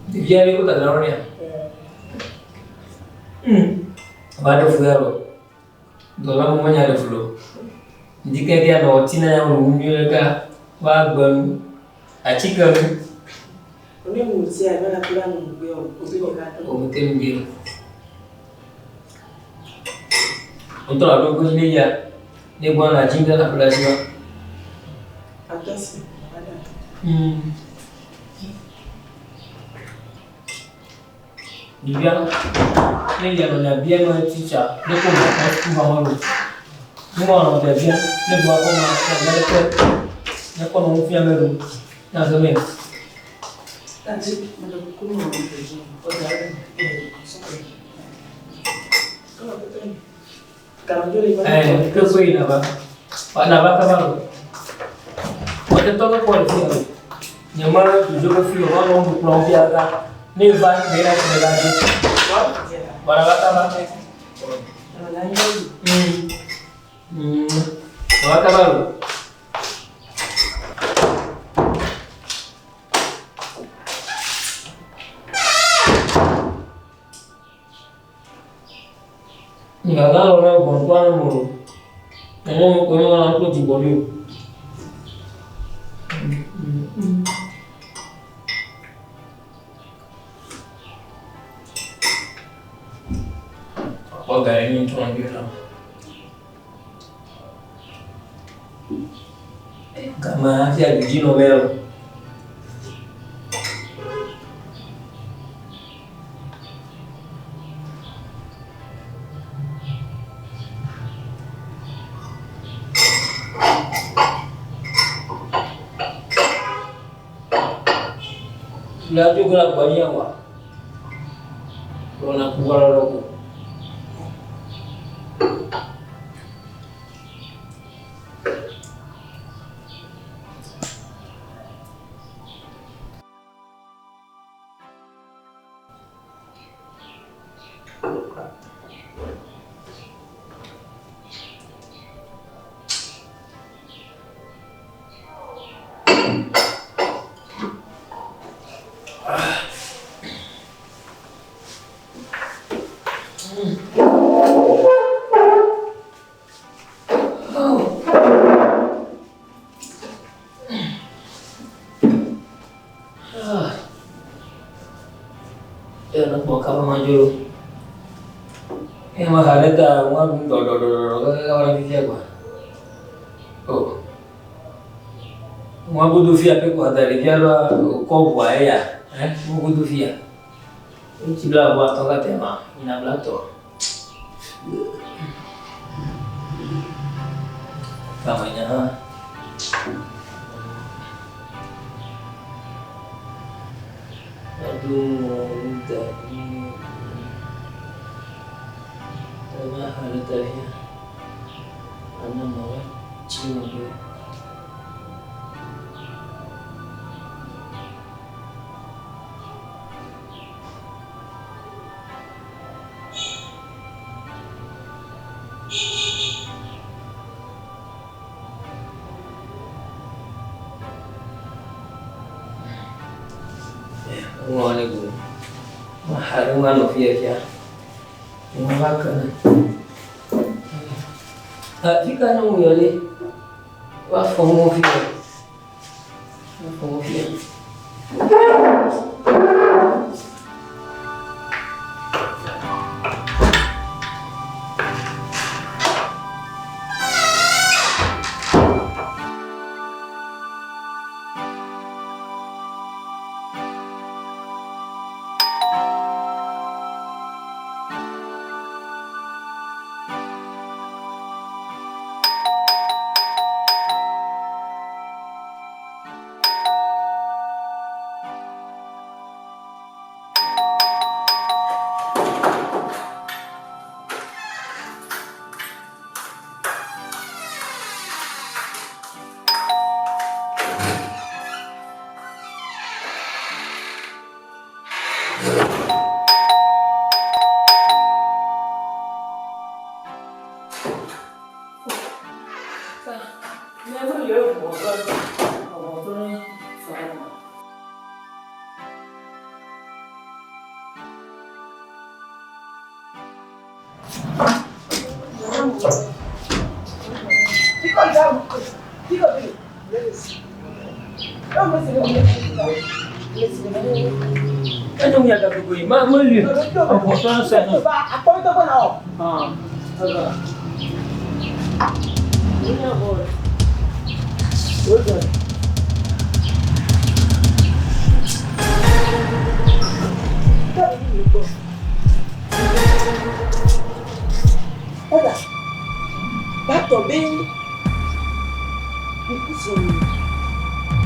Dia ni kota dalam ni. Bado fuyaro. Dola mo manya da fulo. Jika dia no tina ya mo nyuga wa gban a cikin Oni mu si ai bana kula mu gbe obi ni ka to. o mutum biyu. Untuk ada gua ni ya. Ni gua na jinga na kula shi ba. Atasi ada. Bibiang ni ya na biang na chicha. Ni ko ma ko ma ma. Ni mo na da biang ni gua ko ma na da ko. Ni ko no fi ameru. Na so me. Tanti manda kukumu mu pezo. O da re. Ke koi na ba. Pa na ba ka ba. Wata to ko ko fi ameru. Nyama jo ko fi o ba no ko fi aga. Ni ba ni na ko da ji. Bara kata ba. Kata baru. Enggak tahu orang perempuan mulu. Kamu aku di body. Apa gaya ini cuma gitu. Kama si Agiji Nobel. Sudah juga banyak wah. Kalau nak keluar aku. Nak bawa kapal maju. Yang mahal dah, orang orang dia gua. Oh, orang budu via pe gua dari dia lah, kau buat ya, orang budu via. Ini belah buat tongkat tema, ini belah tu. Kamanya. Aduh, tadi mahal tadi. Ana mau cium dulu. Ngone guru. Mahal ngano via. Ngaka. Jika nung yali. Wa fomo via. Wa fomo via. Anh nhà gặp người mà mới liền. Ông có cho nó xem không? Tôi có nào? Được. Đúng rồi. Bác tổ bên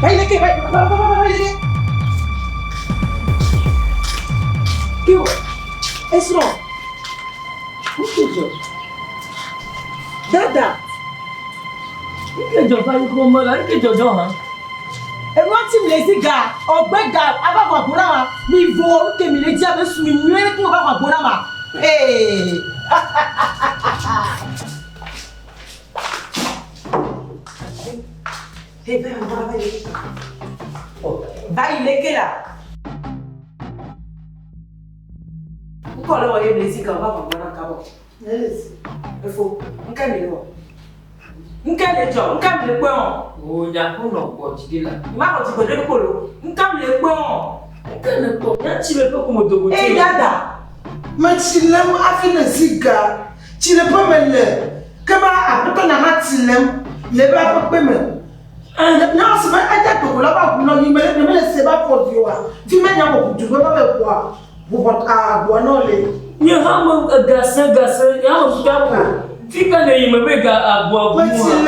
bay lên kìa, bay lên kêu Esro Dada Cái chỗ phải không mà lấy cái chỗ hả? em wọ́n ti mi lè sí ga ọgbẹ́ ga abáwọn àgbóná wa mi vo kèmí lè jẹ́ abẹ́ sùn mi nú ẹ́ kí wọ́n bá wọn àgbóná wa. Báyìí lékè là. N kọ́ lọ́wọ́ yẹn lè sí ga ọba àwọn àgbóná kábọ̀. Efo nkẹ́ mi lọ. Nkẹ́ lè jọ nkẹ́ mi lè pẹ́ wọn. Nhà không nọ của chị đi là. Má kò ti gbọdọ̀ ní kòló nkẹ́ mi lè pẹ́ wọn. Cái này có nhá chị về có một đồ Ê dada. Ma tilem afina ziga tile pemele keba aputo na ma tilem le ba pepeme na se ba aja to la ba kuno ni mele se ba for you a fi me nya ko du ba be kwa bu bot a bo no le Nhà ham gasa ya mo ka. Fika ne yima be ga agwa ma tilem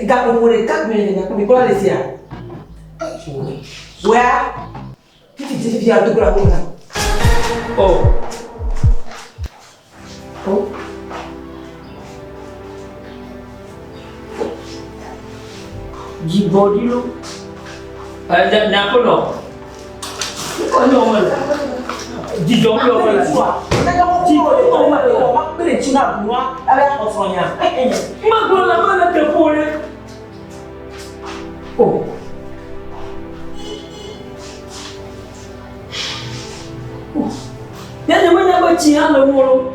Ga ko re tak me na ko mi ko le sia. Wa kiti ti fi a to kura ko na. Oh. Di body lo. Ada nak apa lo? Ano man? Di jom lo man. Di ko ma ko ma pere chuna buwa ala ko sonya. Ma ko la mana te pole. Oh. Nhà mình nhà bà chị ăn là mua luôn.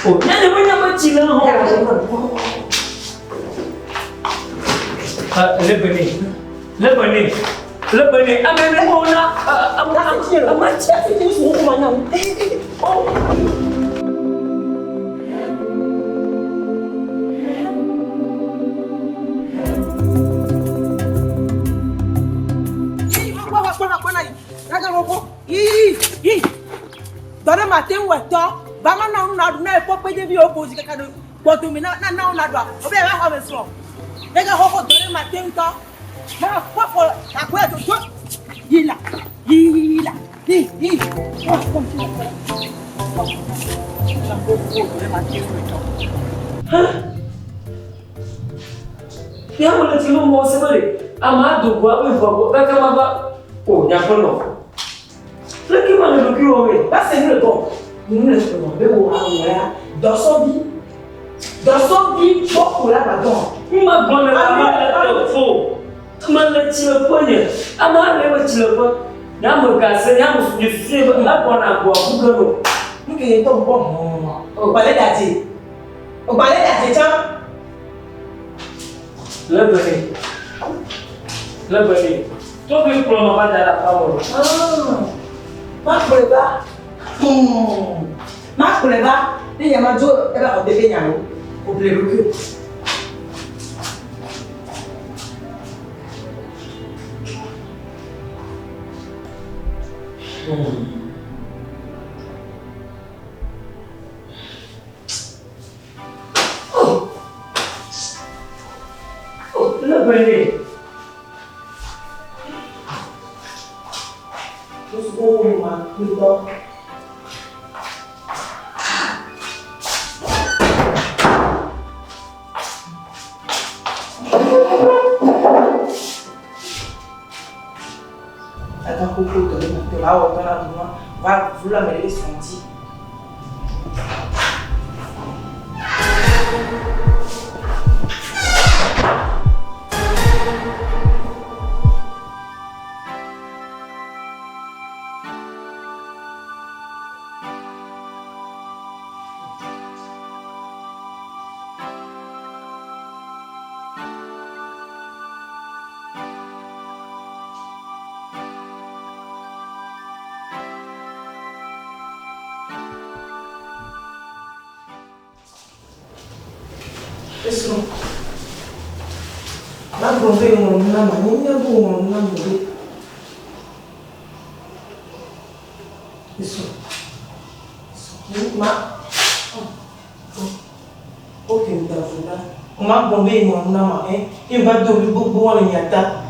Ủa, nhà mình nhà bà chị là hồ. Lớp bên này, anh em mua na, anh chết thì chứ xuống mà nhầm. Dore ma te weto ba ma na na e pope de bi opozi kaka do bodo mi na na dwa obi e ba ho me so e ga ho dore ma te nto ma popo akwa do do yila wa kom ti na ko dore ma te weto Ya mo le ti lo mo se bare ama do gwa we fo kaka ma ba o nya ko no. Lagi mana lu kira we? Ba se ni le to ni le to be wo awon ya do so bi popo la ba don Ma bona ama le fo. Ma le ti le po nye. Ama le we ti le po. Na mo ga se ya mo su se ba la bona go ku go no. nke to npo o gbale dati chan Lebani. To bi pro ma ba da la pa mo. Ma kuleba ni ya ma jo e ba ko bebe nya no o ble lo ki Lebani. Terus ma kuto Attends, Coco, tu vas autant là, va vouloir me les sentir. Isso. Lá provei uma maninha boa, uma mulher. Isso. Ok, tá vendo? Uma bomba em uma nama, hein? E vai dormir boa na minha tá.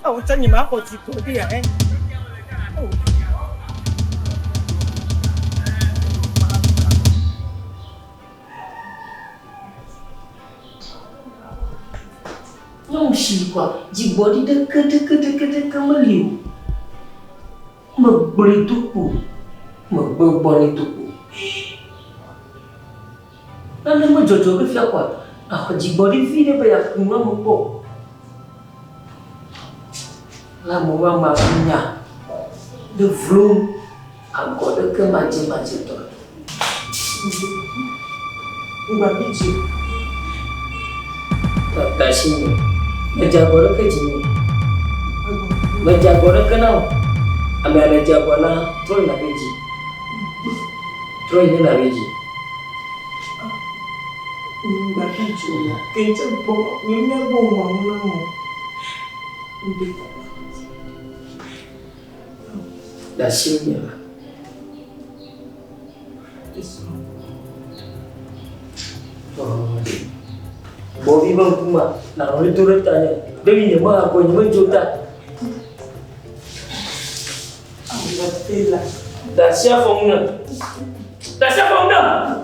Oh, chân gì mà có chỉ có đi à em? Yang siapa? Jika di dekat meliu, memberi tuku, memberi tuku. Nanti menjodoh ke siapa? Jika di sini banyak kumam mukok. Lama maknya, the vlog, aku ada ke macam-macam tu. Mbak biji. Tak sini, menjaga ke sini, menjaga ke nau, ambil ada jagoan troy nak biji, troy ni nak biji. Mbak biji ya, kencang pun, minyak pun mau. Dah sini lah. Bobby bang kuma, nak orang turut tanya, dari mana aku ni juta. Dah siap phone na, dah siap phone na.